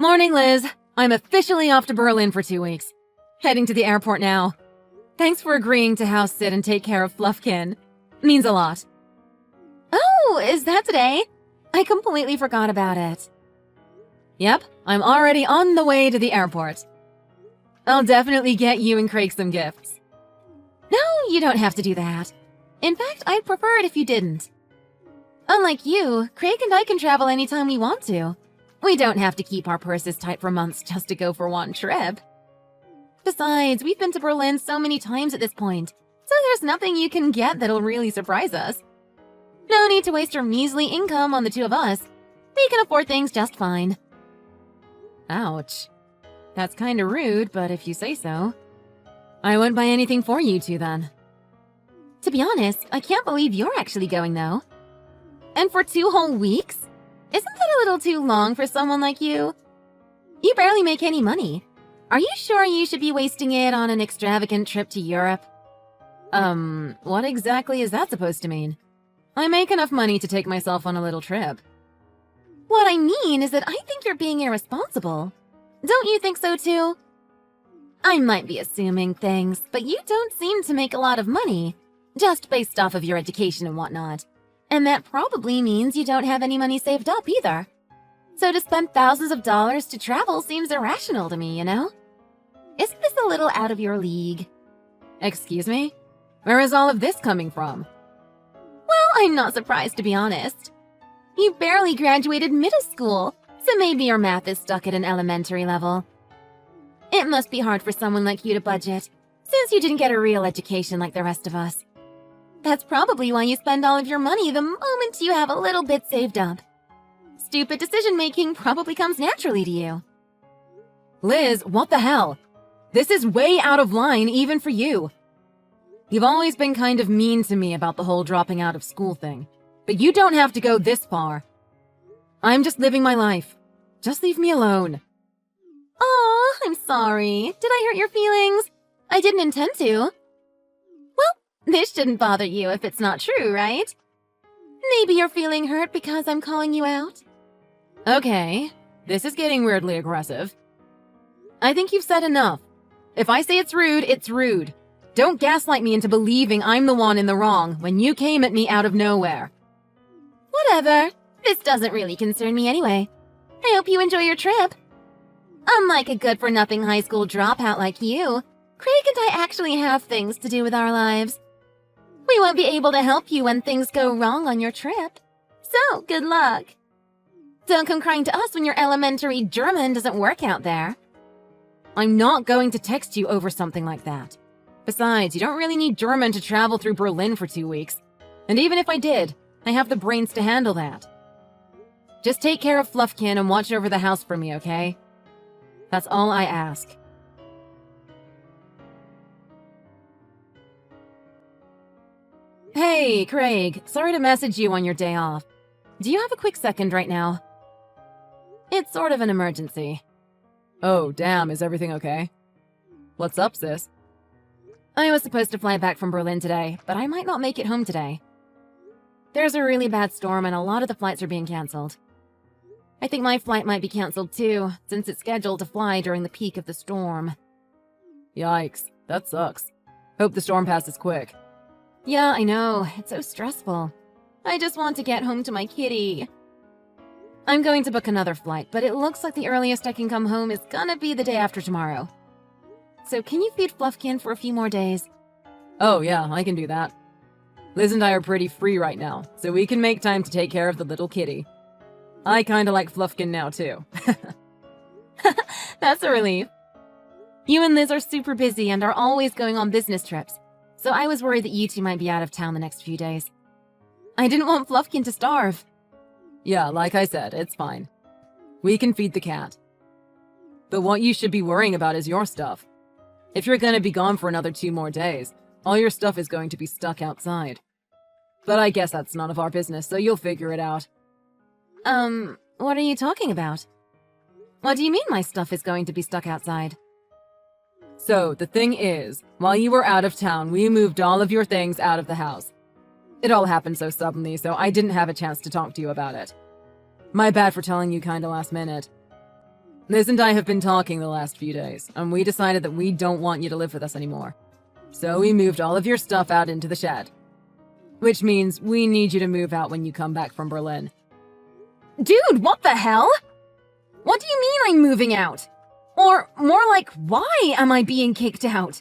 Morning, Liz. I'm officially off to Berlin for 2 weeks. Heading to the airport now. Thanks for agreeing to house sit and take care of Fluffkin. Means a lot. Oh, is that today? I completely forgot about it. Yep, I'm already on the way to the airport. I'll definitely get you and Craig some gifts. No, you don't have to do that. In fact, I'd prefer it if you didn't. Unlike you, Craig and I can travel anytime we want to. We don't have to keep our purses tight for months just to go for one trip. Besides, we've been to Berlin so many times at this point, so there's nothing you can get that'll really surprise us. No need to waste your measly income on the two of us. We can afford things just fine. Ouch. That's kinda rude, but if you say so. I won't buy anything for you two then. To be honest, I can't believe you're actually going though. And for 2 whole weeks? Isn't that a little too long for someone like you? You barely make any money. Are you sure you should be wasting it on an extravagant trip to Europe? What exactly is that supposed to mean? I make enough money to take myself on a little trip. What I mean is that I think you're being irresponsible. Don't you think so too? I might be assuming things, but you don't seem to make a lot of money, just based off of your education and whatnot. And that probably means you don't have any money saved up either. So to spend thousands of dollars to travel seems irrational to me, you know? Isn't this a little out of your league? Excuse me? Where is all of this coming from? Well, I'm not surprised to be honest. You barely graduated middle school, so maybe your math is stuck at an elementary level. It must be hard for someone like you to budget, since you didn't get a real education like the rest of us. That's probably why you spend all of your money the moment you have a little bit saved up. Stupid decision-making probably comes naturally to you. Liz, what the hell? This is way out of line even for you. You've always been kind of mean to me about the whole dropping out of school thing, but you don't have to go this far. I'm just living my life. Just leave me alone. Aw, I'm sorry. Did I hurt your feelings? I didn't intend to. This shouldn't bother you if it's not true, right? Maybe you're feeling hurt because I'm calling you out? Okay, this is getting weirdly aggressive. I think you've said enough. If I say it's rude, it's rude. Don't gaslight me into believing I'm the one in the wrong when you came at me out of nowhere. Whatever. This doesn't really concern me anyway. I hope you enjoy your trip. Unlike a good-for-nothing high school dropout like you, Craig and I actually have things to do with our lives. We won't be able to help you when things go wrong on your trip. So, good luck. Don't come crying to us when your elementary German doesn't work out there. I'm not going to text you over something like that. Besides, you don't really need German to travel through Berlin for 2 weeks. And even if I did, I have the brains to handle that. Just take care of Fluffkin and watch over the house for me, okay? That's all I ask. Hey, Craig. Sorry to message you on your day off. Do you have a quick second right now? It's sort of an emergency. Oh, damn. Is everything okay? What's up, sis? I was supposed to fly back from Berlin today, but I might not make it home today. There's a really bad storm and a lot of the flights are being canceled. I think my flight might be canceled too, since it's scheduled to fly during the peak of the storm. Yikes. That sucks. Hope the storm passes quick. Yeah, I know. It's so stressful. I just want to get home to my kitty. I'm going to book another flight, but it looks like the earliest I can come home is gonna be the day after tomorrow. So can you feed Fluffkin for a few more days? Oh yeah, I can do that. Liz and I are pretty free right now, so we can make time to take care of the little kitty. I kinda like Fluffkin now too. That's a relief. You and Liz are super busy and are always going on business trips. So I was worried that you two might be out of town the next few days. I didn't want Fluffkin to starve. Yeah, like I said, it's fine. We can feed the cat. But what you should be worrying about is your stuff. If you're gonna be gone for another 2 more days, all your stuff is going to be stuck outside. But I guess that's none of our business, so you'll figure it out. What are you talking about? What do you mean my stuff is going to be stuck outside? So, the thing is, while you were out of town, we moved all of your things out of the house. It all happened so suddenly, so I didn't have a chance to talk to you about it. My bad for telling you kinda last minute. Liz and I have been talking the last few days, and we decided that we don't want you to live with us anymore. So we moved all of your stuff out into the shed. Which means we need you to move out when you come back from Berlin. Dude, what the hell? What do you mean I'm moving out? Or more like, why am I being kicked out?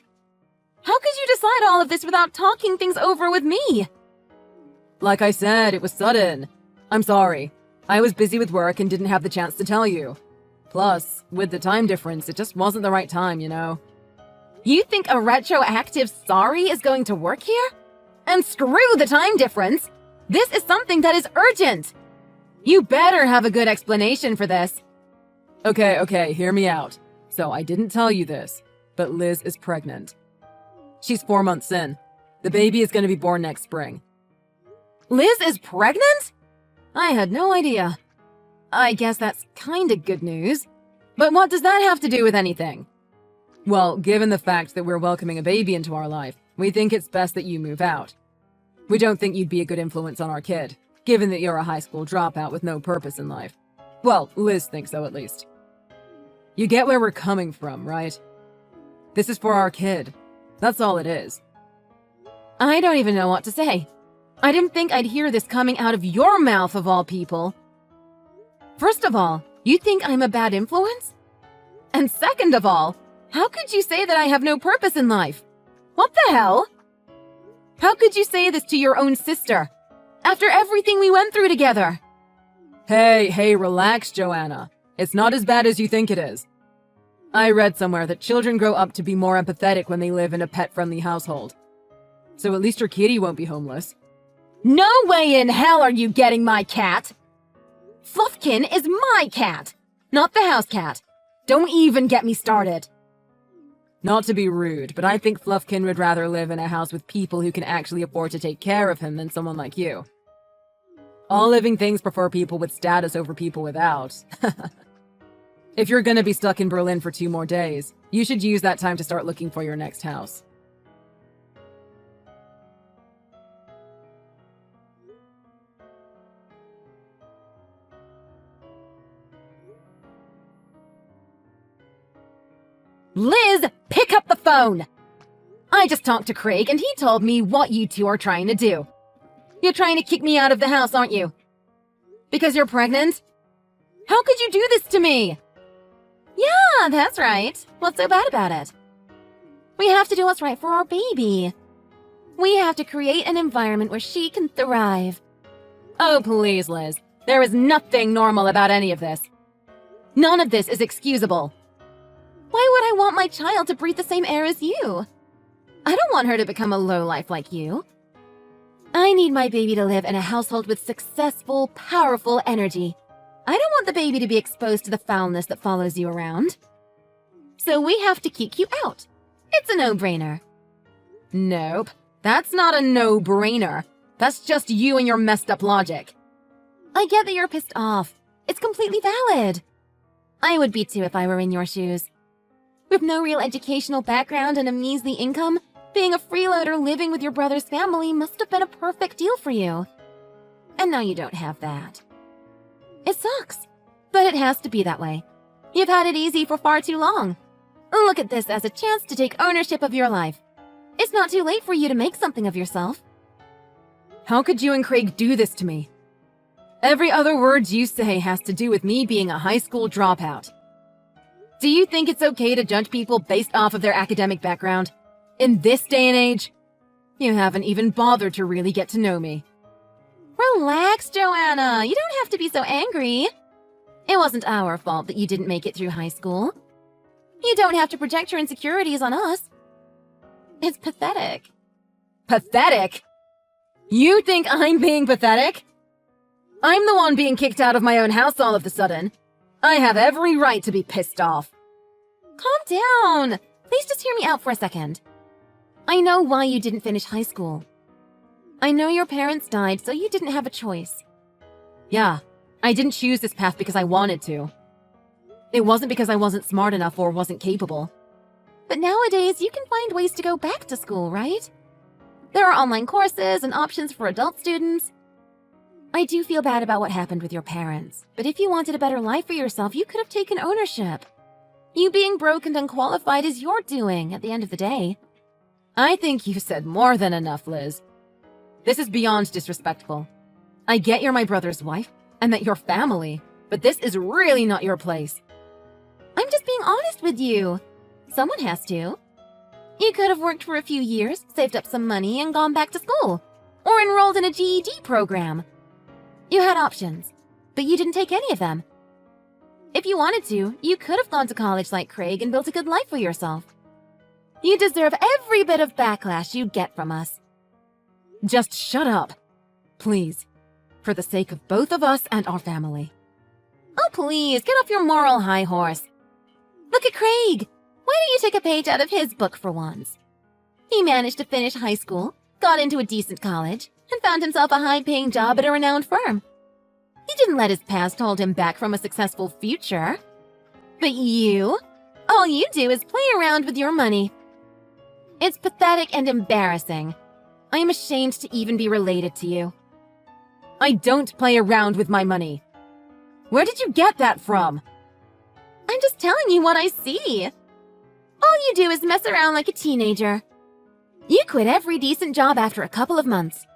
How could you decide all of this without talking things over with me? Like I said, it was sudden. I'm sorry. I was busy with work and didn't have the chance to tell you. Plus, with the time difference, it just wasn't the right time, you know? You think a retroactive sorry is going to work here? And screw the time difference! This is something that is urgent! You better have a good explanation for this. Okay, hear me out. So I didn't tell you this, but Liz is pregnant. She's 4 months in. The baby is going to be born next spring. Liz is pregnant? I had no idea. I guess that's kinda good news. But what does that have to do with anything? Well, given the fact that we're welcoming a baby into our life, we think it's best that you move out. We don't think you'd be a good influence on our kid, given that you're a high school dropout with no purpose in life. Well, Liz thinks so at least. You get where we're coming from, right? This is for our kid. That's all it is. I don't even know what to say. I didn't think I'd hear this coming out of your mouth of all people. First of all, you think I'm a bad influence? And second of all, how could you say that I have no purpose in life? What the hell? How could you say this to your own sister? After everything we went through together? Hey, relax, Joanna. It's not as bad as you think it is. I read somewhere that children grow up to be more empathetic when they live in a pet-friendly household. So at least your kitty won't be homeless. No way in hell are you getting my cat! Fluffkin is my cat, not the house cat. Don't even get me started. Not to be rude, but I think Fluffkin would rather live in a house with people who can actually afford to take care of him than someone like you. All living things prefer people with status over people without. If you're gonna be stuck in Berlin for 2 more days, you should use that time to start looking for your next house. Liz, pick up the phone! I just talked to Craig and he told me what you two are trying to do. You're trying to kick me out of the house, aren't you? Because you're pregnant? How could you do this to me? Yeah, that's right. What's so bad about it? We have to do what's right for our baby. We have to create an environment where she can thrive. Oh, please, Liz. There is nothing normal about any of this. None of this is excusable. Why would I want my child to breathe the same air as you? I don't want her to become a lowlife like you. I need my baby to live in a household with successful, powerful energy. I don't want the baby to be exposed to the foulness that follows you around. So we have to kick you out. It's a no-brainer. Nope, that's not a no-brainer. That's just you and your messed up logic. I get that you're pissed off. It's completely valid. I would be too if I were in your shoes. With no real educational background and a measly income, being a freeloader living with your brother's family must have been a perfect deal for you. And now you don't have that. It sucks, but it has to be that way. You've had it easy for far too long. Look at this as a chance to take ownership of your life. It's not too late for you to make something of yourself. How could you and Craig do this to me? Every other word you say has to do with me being a high school dropout. Do you think it's okay to judge people based off of their academic background? In this day and age? You haven't even bothered to really get to know me. Relax, Joanna. You don't have to be so angry. It wasn't our fault that you didn't make it through high school. You don't have to project your insecurities on us. It's pathetic. Pathetic? You think I'm being pathetic? I'm the one being kicked out of my own house all of a sudden. I have every right to be pissed off. Calm down. Please just hear me out for a second. I know why you didn't finish high school. I know your parents died, so you didn't have a choice. Yeah, I didn't choose this path because I wanted to. It wasn't because I wasn't smart enough or wasn't capable. But nowadays, you can find ways to go back to school, right? There are online courses and options for adult students. I do feel bad about what happened with your parents, but if you wanted a better life for yourself, you could have taken ownership. You being broke and unqualified is your doing at the end of the day. I think you've said more than enough, Liz. This is beyond disrespectful. I get you're my brother's wife, and that you're family, but this is really not your place. I'm just being honest with you. Someone has to. You could have worked for a few years, saved up some money, and gone back to school. Or enrolled in a GED program. You had options, but you didn't take any of them. If you wanted to, you could have gone to college like Craig and built a good life for yourself. You deserve every bit of backlash you get from us. Just shut up, please, for the sake of both of us and our family. Oh, please, get off your moral high horse. Look at Craig. Why don't you take a page out of his book for once? He managed to finish high school, got into a decent college, and found himself a high-paying job at a renowned firm. He didn't let his past hold him back from a successful future. But you? All you do is play around with your money. It's pathetic and embarrassing. I am ashamed to even be related to you. I don't play around with my money. Where did you get that from? I'm just telling you what I see. All you do is mess around like a teenager. You quit every decent job after a couple of months.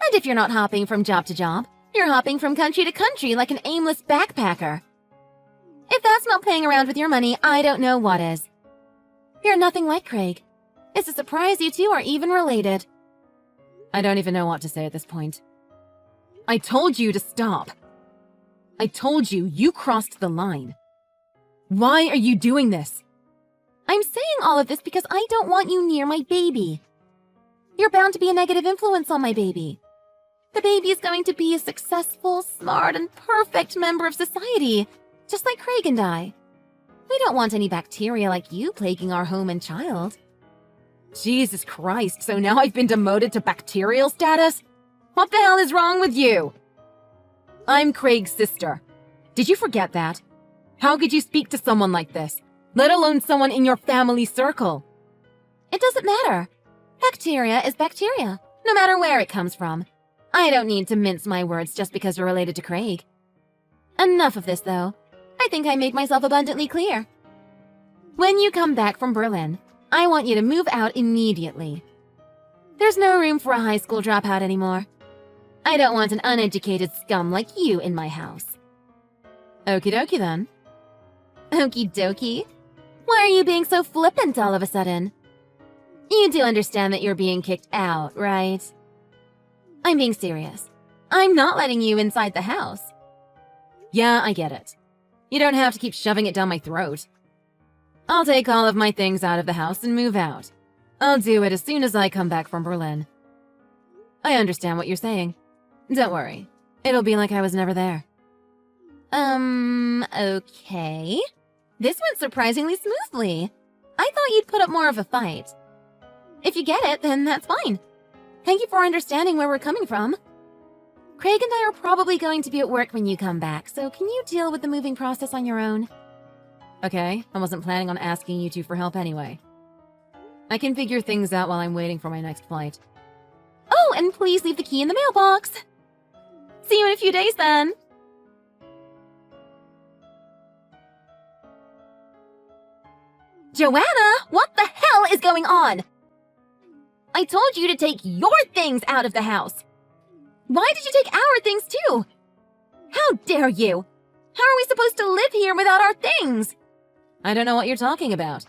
And if you're not hopping from job to job, you're hopping from country to country like an aimless backpacker. If that's not playing around with your money, I don't know what is. You're nothing like Craig. It's a surprise you two are even related. I don't even know what to say at this point. I told you to stop. I told you you crossed the line. Why are you doing this? I'm saying all of this because I don't want you near my baby. You're bound to be a negative influence on my baby. The baby is going to be a successful, smart, and perfect member of society, just like Craig and I. We don't want any bacteria like you plaguing our home and child. Jesus Christ, so now I've been demoted to bacterial status? What the hell is wrong with you? I'm Craig's sister. Did you forget that? How could you speak to someone like this, let alone someone in your family circle? It doesn't matter. Bacteria is bacteria, no matter where it comes from. I don't need to mince my words just because you're related to Craig. Enough of this, though. I think I made myself abundantly clear. When you come back from Berlin, I want you to move out immediately. There's no room for a high school dropout anymore. I don't want an uneducated scum like you in my house. Okie dokie then. Okie dokie? Why are you being so flippant all of a sudden? You do understand that you're being kicked out, right? I'm being serious. I'm not letting you inside the house. Yeah, I get it. You don't have to keep shoving it down my throat. I'll take all of my things out of the house and move out. I'll do it as soon as I come back from Berlin. I understand what you're saying. Don't worry. It'll be like I was never there. Okay. This went surprisingly smoothly. I thought you'd put up more of a fight. If you get it, then that's fine. Thank you for understanding where we're coming from. Craig and I are probably going to be at work when you come back, so can you deal with the moving process on your own? Okay, I wasn't planning on asking you two for help anyway. I can figure things out while I'm waiting for my next flight. Oh, and please leave the key in the mailbox. See you in a few days then. Joanna, what the hell is going on? I told you to take your things out of the house. Why did you take our things too? How dare you? How are we supposed to live here without our things? I don't know what you're talking about.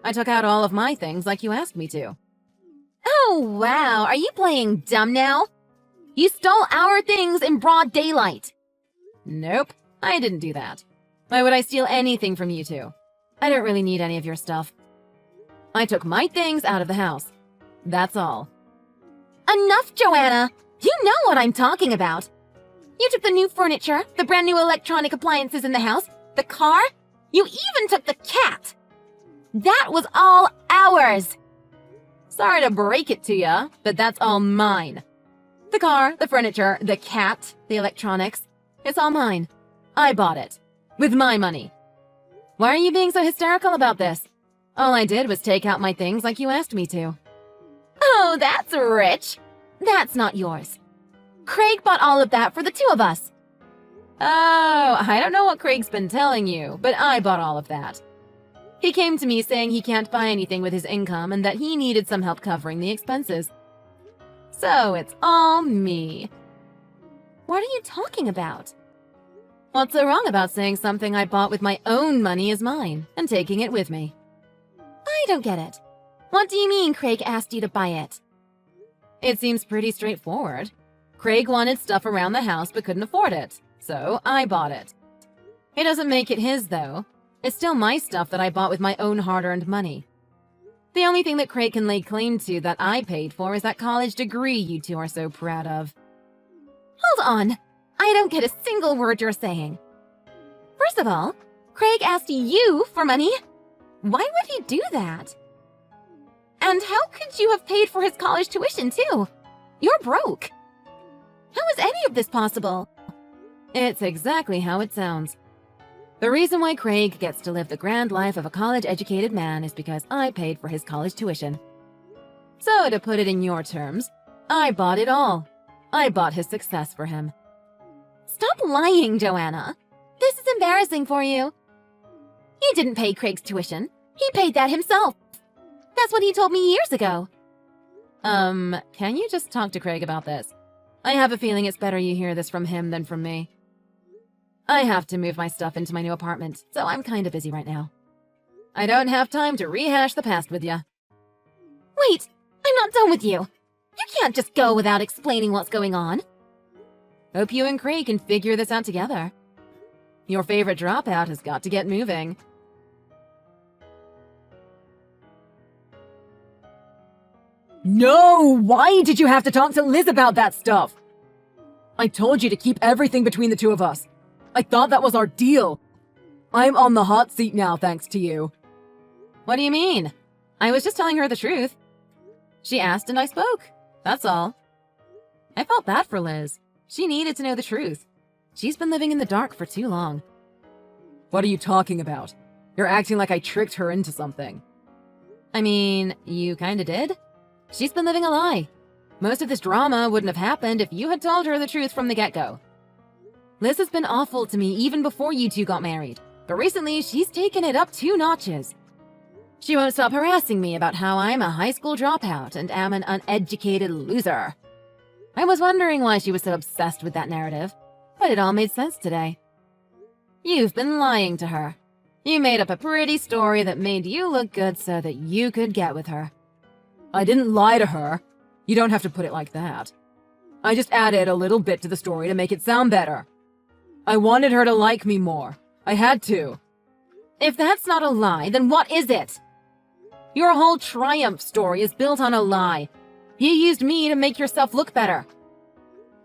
I took out all of my things like you asked me to. Oh, wow. Are you playing dumb now? You stole our things in broad daylight. Nope, I didn't do that. Why would I steal anything from you two? I don't really need any of your stuff. I took my things out of the house. That's all. Enough, Joanna! You know what I'm talking about. You took the new furniture, the brand new electronic appliances in the house, the car. You even took the cat. That was all ours. Sorry to break it to ya, but that's all mine. The car, the furniture, the cat, the electronics. It's all mine. I bought it. With my money. Why are you being so hysterical about this? All I did was take out my things like you asked me to. Oh, that's rich. That's not yours. Craig bought all of that for the two of us. Oh, I don't know what Craig's been telling you, but I bought all of that. He came to me saying he can't buy anything with his income and that he needed some help covering the expenses. So it's all me. What are you talking about? What's so wrong about saying something I bought with my own money is mine and taking it with me? I don't get it. What do you mean Craig asked you to buy it? It seems pretty straightforward. Craig wanted stuff around the house but couldn't afford it, so I bought it. It doesn't make it his, though. It's still my stuff that I bought with my own hard-earned money. The only thing that Craig can lay claim to that I paid for is that college degree you two are so proud of. Hold on. I don't get a single word you're saying. First of all, Craig asked you for money. Why would he do that? And how could you have paid for his college tuition, too? You're broke. How is any of this possible? It's exactly how it sounds. The reason why Craig gets to live the grand life of a college-educated man is because I paid for his college tuition. So, to put it in your terms, I bought it all. I bought his success for him. Stop lying, Joanna. This is embarrassing for you. You didn't pay Craig's tuition. He paid that himself. That's what he told me years ago. Can you just talk to Craig about this? I have a feeling it's better you hear this from him than from me. I have to move my stuff into my new apartment, so I'm kinda busy right now. I don't have time to rehash the past with ya. Wait, I'm not done with you. You can't just go without explaining what's going on. Hope you and Craig can figure this out together. Your favorite dropout has got to get moving. No! Why did you have to talk to Liz about that stuff? I told you to keep everything between the two of us. I thought that was our deal. I'm on the hot seat now, thanks to you. What do you mean? I was just telling her the truth. She asked and I spoke. That's all. I felt bad for Liz. She needed to know the truth. She's been living in the dark for too long. What are you talking about? You're acting like I tricked her into something. I mean, you kinda did. She's been living a lie. Most of this drama wouldn't have happened if you had told her the truth from the get-go. Liz has been awful to me even before you two got married, but recently she's taken it up 2 notches. She won't stop harassing me about how I'm a high school dropout and am an uneducated loser. I was wondering why she was so obsessed with that narrative, but it all made sense today. You've been lying to her. You made up a pretty story that made you look good so that you could get with her. I didn't lie to her. You don't have to put it like that. I just added a little bit to the story to make it sound better. I wanted her to like me more. I had to. If that's not a lie, then what is it? Your whole triumph story is built on a lie. You used me to make yourself look better.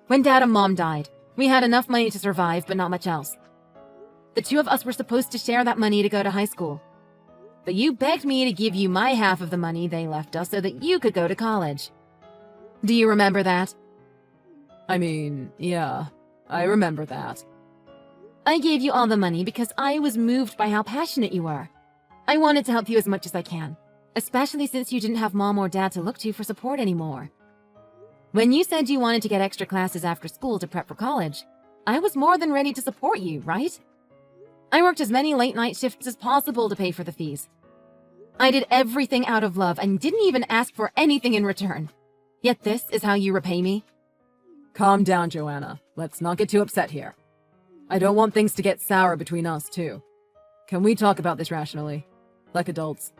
When Dad and Mom died, we had enough money to survive, but not much else. The two of us were supposed to share that money to go to high school. But you begged me to give you my half of the money they left us so that you could go to college. Do you remember that? I mean, yeah, I remember that. I gave you all the money because I was moved by how passionate you were. I wanted to help you as much as I can, especially since you didn't have Mom or Dad to look to for support anymore. When you said you wanted to get extra classes after school to prep for college, I was more than ready to support you, right? I worked as many late-night shifts as possible to pay for the fees. I did everything out of love and didn't even ask for anything in return. Yet this is how you repay me? Calm down, Joanna. Let's not get too upset here. I don't want things to get sour between us, too. Can we talk about this rationally? Like adults.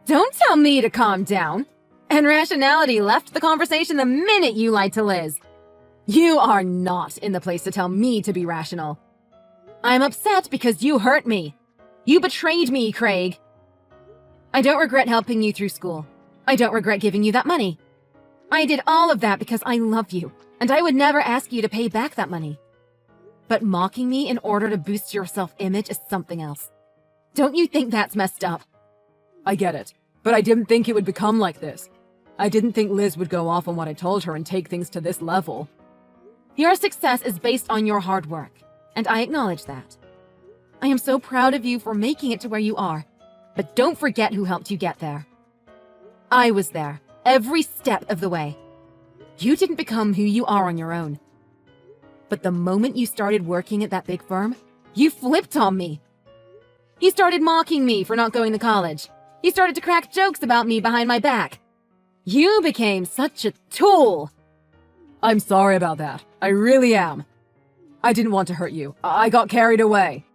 Don't tell me to calm down. And rationality left the conversation the minute you lied to Liz. You are not in the place to tell me to be rational. I'm upset because you hurt me. You betrayed me, Craig. I don't regret helping you through school. I don't regret giving you that money. I did all of that because I love you, and I would never ask you to pay back that money. But mocking me in order to boost your self-image is something else. Don't you think that's messed up? I get it, but I didn't think it would become like this. I didn't think Liz would go off on what I told her and take things to this level. Your success is based on your hard work, and I acknowledge that. I am so proud of you for making it to where you are, but don't forget who helped you get there. I was there, every step of the way. You didn't become who you are on your own. But the moment you started working at that big firm, you flipped on me. You started mocking me for not going to college. You started to crack jokes about me behind my back. You became such a tool. I'm sorry about that. I really am. I didn't want to hurt you. I got carried away.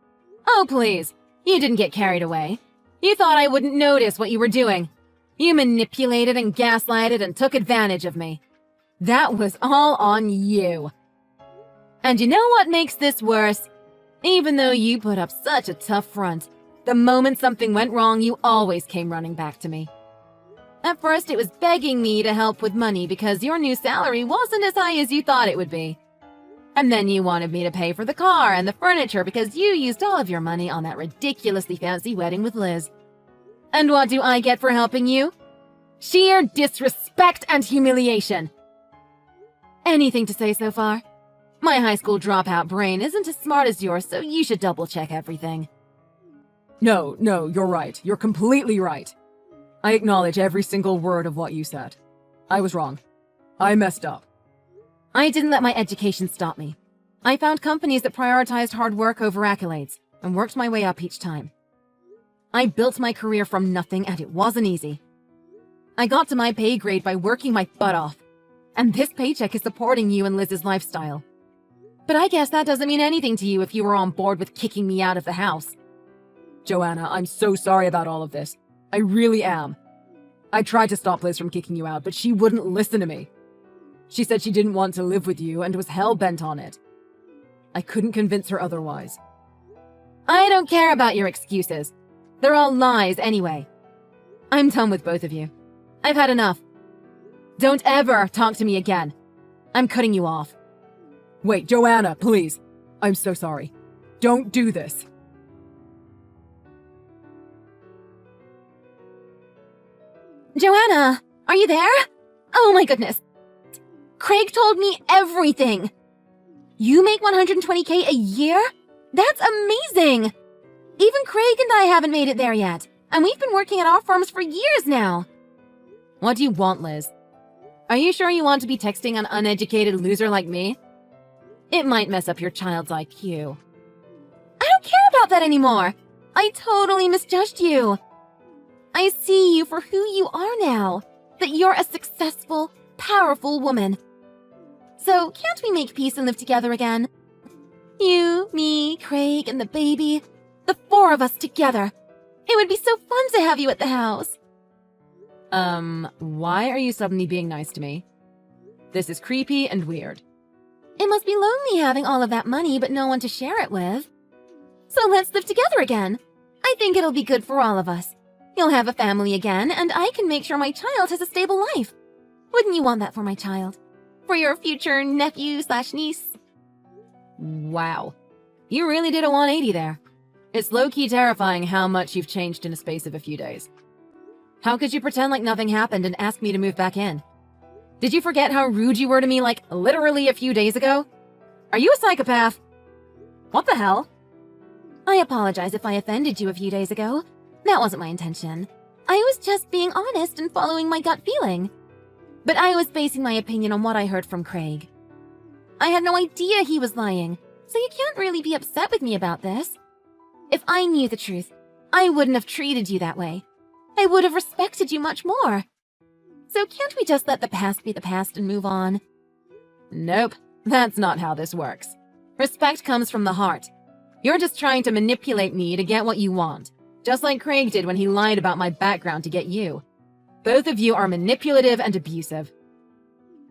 Oh, please. You didn't get carried away. You thought I wouldn't notice what you were doing. You manipulated and gaslighted and took advantage of me. That was all on you. And you know what makes this worse? Even though you put up such a tough front, the moment something went wrong, you always came running back to me. At first, it was begging me to help with money because your new salary wasn't as high as you thought it would be. And then you wanted me to pay for the car and the furniture because you used all of your money on that ridiculously fancy wedding with Liz. And what do I get for helping you? Sheer disrespect and humiliation. Anything to say so far? My high school dropout brain isn't as smart as yours, so you should double-check everything. No, you're right. You're completely right. I acknowledge every single word of what you said. I was wrong. I messed up. I didn't let my education stop me. I found companies that prioritized hard work over accolades and worked my way up each time. I built my career from nothing, and it wasn't easy. I got to my pay grade by working my butt off, and this paycheck is supporting you and Liz's lifestyle. But I guess that doesn't mean anything to you if you were on board with kicking me out of the house. Joanna, I'm so sorry about all of this. I really am. I tried to stop Liz from kicking you out, but she wouldn't listen to me. She said she didn't want to live with you and was hell-bent on it. I couldn't convince her otherwise. I don't care about your excuses. They're all lies anyway. I'm done with both of you. I've had enough. Don't ever talk to me again. I'm cutting you off. Wait, Joanna, please. I'm so sorry. Don't do this. Joanna, are you there? Oh my goodness. Craig told me everything. You make $120K a year? That's amazing. Even Craig and I haven't made it there yet, and we've been working at our firms for years now. What do you want, Liz? Are you sure you want to be texting an uneducated loser like me? It might mess up your child's IQ. I don't care about that anymore. I totally misjudged you. I see you for who you are now, that you're a successful, powerful woman. So can't we make peace and live together again? You, me, Craig, and the baby. The four of us together. It would be so fun to have you at the house. Why are you suddenly being nice to me? This is creepy and weird. It must be lonely having all of that money but no one to share it with. So let's live together again. I think it'll be good for all of us. You'll have a family again, and I can make sure my child has a stable life. Wouldn't you want that for my child? For your future nephew/niece? Wow. You really did a 180 there. It's low-key terrifying how much you've changed in a space of a few days. How could you pretend like nothing happened and ask me to move back in? Did you forget how rude you were to me like literally a few days ago? Are you a psychopath? What the hell? I apologize if I offended you a few days ago. That wasn't my intention. I was just being honest and following my gut feeling. But I was basing my opinion on what I heard from Craig. I had no idea he was lying, so you can't really be upset with me about this. If I knew the truth, I wouldn't have treated you that way. I would have respected you much more. So can't we just let the past be the past and move on? Nope, that's not how this works. Respect comes from the heart. You're just trying to manipulate me to get what you want, just like Craig did when he lied about my background to get you. Both of you are manipulative and abusive.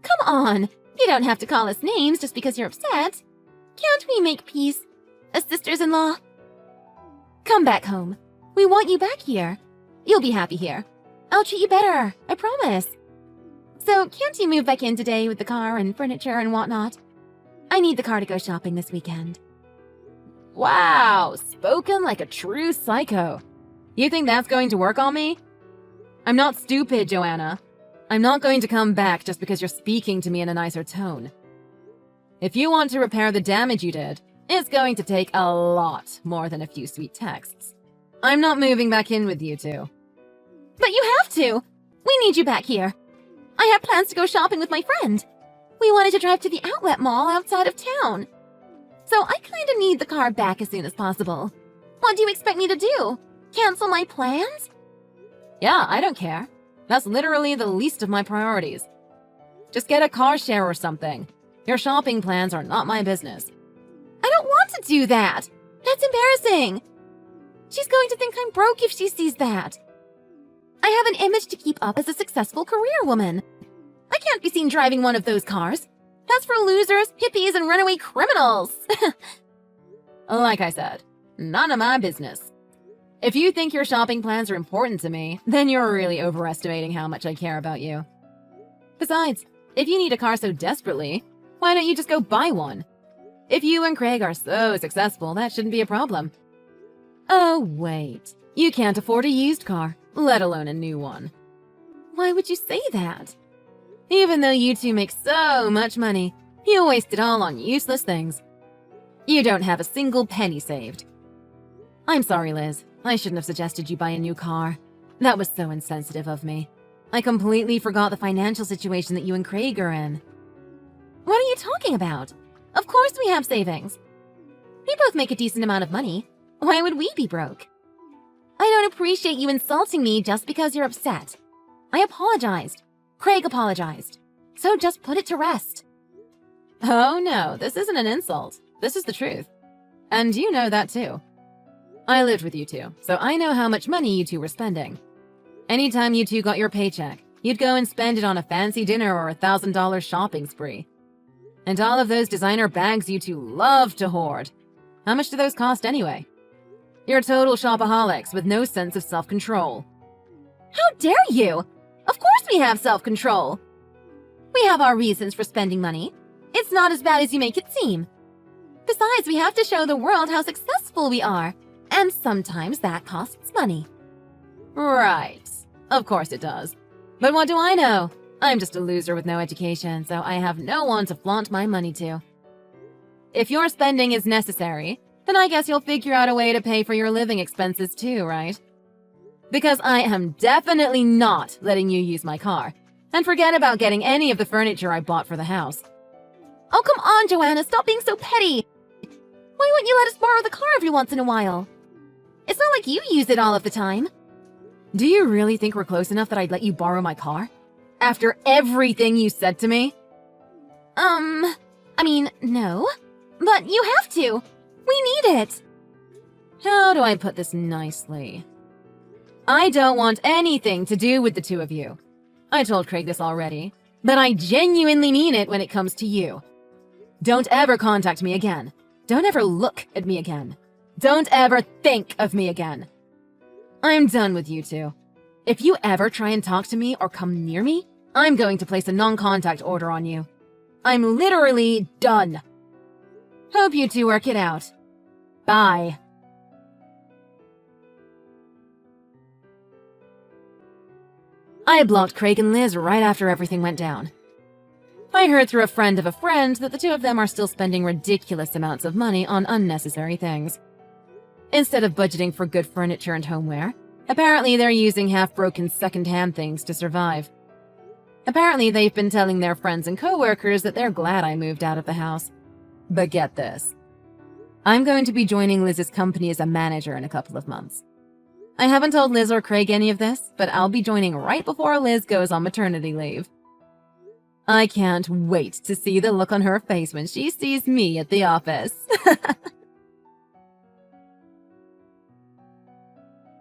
Come on, you don't have to call us names just because you're upset. Can't we make peace, as sisters-in-law? Come back home. We want you back here. You'll be happy here. I'll treat you better, I promise. So can't you move back in today with the car and furniture and whatnot? I need the car to go shopping this weekend. Wow, spoken like a true psycho. You think that's going to work on me? I'm not stupid, Joanna. I'm not going to come back just because you're speaking to me in a nicer tone. If you want to repair the damage you did, it's going to take a lot more than a few sweet texts. I'm not moving back in with you two. But you have to! We need you back here. I have plans to go shopping with my friend. We wanted to drive to the outlet mall outside of town. So I kinda need the car back as soon as possible. What do you expect me to do? Cancel my plans? Yeah, I don't care. That's literally the least of my priorities. Just get a car share or something. Your shopping plans are not my business. I don't want to do that. That's embarrassing. She's going to think I'm broke if she sees that. I have an image to keep up as a successful career woman. I can't be seen driving one of those cars. That's for losers, hippies, and runaway criminals. Like I said, none of my business. If you think your shopping plans are important to me, then you're really overestimating how much I care about you. Besides, if you need a car so desperately, why don't you just go buy one? If you and Craig are so successful, that shouldn't be a problem. Oh, wait. You can't afford a used car, let alone a new one. Why would you say that? Even though you two make so much money, you waste it all on useless things. You don't have a single penny saved. I'm sorry, Liz. I shouldn't have suggested you buy a new car. That was so insensitive of me. I completely forgot the financial situation that you and Craig are in. What are you talking about? Of course we have savings. We both make a decent amount of money. Why would we be broke? I don't appreciate you insulting me just because you're upset. I apologized. Craig apologized. So just put it to rest. Oh no, this isn't an insult. This is the truth. And you know that too. I lived with you two, so I know how much money you two were spending. Anytime you two got your paycheck, you'd go and spend it on a fancy dinner or $1,000 shopping spree. And all of those designer bags you two love to hoard. How much do those cost anyway? You're total shopaholics with no sense of self-control. How dare you? Of course we have self-control. We have our reasons for spending money. It's not as bad as you make it seem. Besides, we have to show the world how successful we are. And sometimes that costs money. Right. Of course it does. But what do I know? I'm just a loser with no education, so I have no one to flaunt my money to. If your spending is necessary, then I guess you'll figure out a way to pay for your living expenses too, right? Because I am definitely not letting you use my car. And forget about getting any of the furniture I bought for the house. Oh, come on, Joanna, stop being so petty. Why wouldn't you let us borrow the car every once in a while? It's not like you use it all of the time. Do you really think we're close enough that I'd let you borrow my car? After everything you said to me? I mean, no. But you have to. We need it. How do I put this nicely? I don't want anything to do with the two of you. I told Craig this already, but I genuinely mean it when it comes to you. Don't ever contact me again. Don't ever look at me again. Don't ever think of me again. I'm done with you two. If you ever try and talk to me or come near me, I'm going to place a non-contact order on you. I'm literally done. Hope you two work it out. Bye. I blocked Craig and Liz right after everything went down. I heard through a friend of a friend that the two of them are still spending ridiculous amounts of money on unnecessary things. Instead of budgeting for good furniture and homeware, apparently they're using half-broken second-hand things to survive. Apparently they've been telling their friends and coworkers that they're glad I moved out of the house. But get this. I'm going to be joining Liz's company as a manager in a couple of months. I haven't told Liz or Craig any of this, but I'll be joining right before Liz goes on maternity leave. I can't wait to see the look on her face when she sees me at the office.